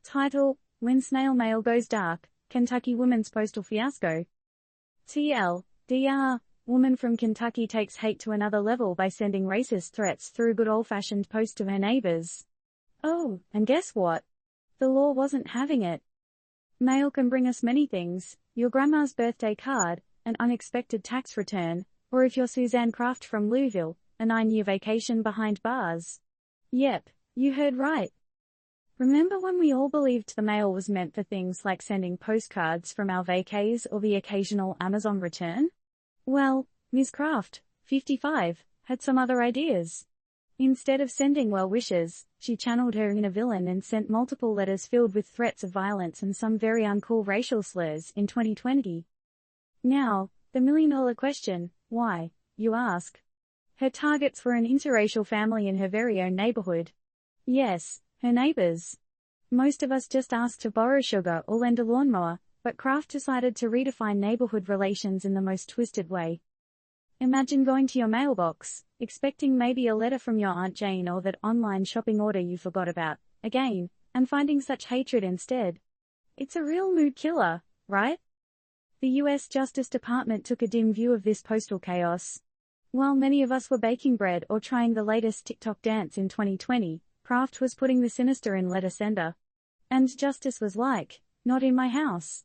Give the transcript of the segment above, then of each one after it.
Title: When Snail Mail Goes Dark, Kentucky Woman's Postal Fiasco. TLDR: Woman from Kentucky takes hate to another level by sending racist threats through good old-fashioned post to her neighbors. Oh, and guess what? The law wasn't having it. Mail can bring us many things: your grandma's birthday card, an unexpected tax return, or if you're Suzanne Kraft from Louisville, a 9-year vacation behind bars. Yep, you heard right. Remember when we all believed the mail was meant for things like sending postcards from our vacays or the occasional Amazon return? Well, Ms. Kraft, 55, had some other ideas. Instead of sending well wishes, she channeled her inner villain and sent multiple letters filled with threats of violence and some very uncool racial slurs in 2020. Now, the million-dollar question: why, you ask? Her targets were an interracial family in her very own neighborhood. Yes, her neighbors. Most of us just ask to borrow sugar or lend a lawnmower, but Kraft decided to redefine neighborhood relations in the most twisted way. Imagine going to your mailbox, expecting maybe a letter from your Aunt Jane or that online shopping order you forgot about, again, and finding such hatred instead. It's a real mood killer, right? The U.S. Justice Department took a dim view of this postal chaos. While many of us were baking bread or trying the latest TikTok dance in 2020, Kraft was putting the sinister in letter sender. And Justice was like, not in my house.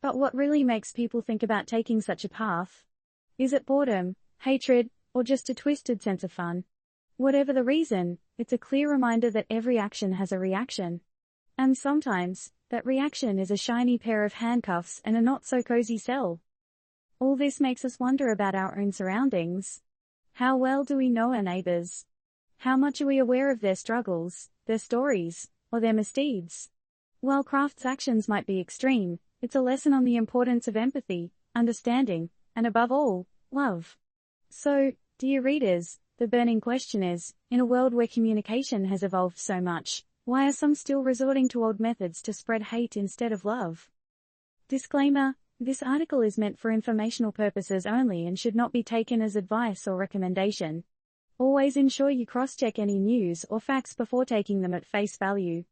But what really makes people think about taking such a path? Is it boredom, hatred, or just a twisted sense of fun? Whatever the reason, it's a clear reminder that every action has a reaction. And sometimes, that reaction is a shiny pair of handcuffs and a not-so-cozy cell. All this makes us wonder about our own surroundings. How well do we know our neighbors? How much are we aware of their struggles, their stories, or their misdeeds? While Kraft's actions might be extreme, it's a lesson on the importance of empathy, understanding, and above all, love. So, dear readers, the burning question is, in a world where communication has evolved so much, why are some still resorting to old methods to spread hate instead of love? Disclaimer: this article is meant for informational purposes only and should not be taken as advice or recommendation. Always ensure you cross-check any news or facts before taking them at face value.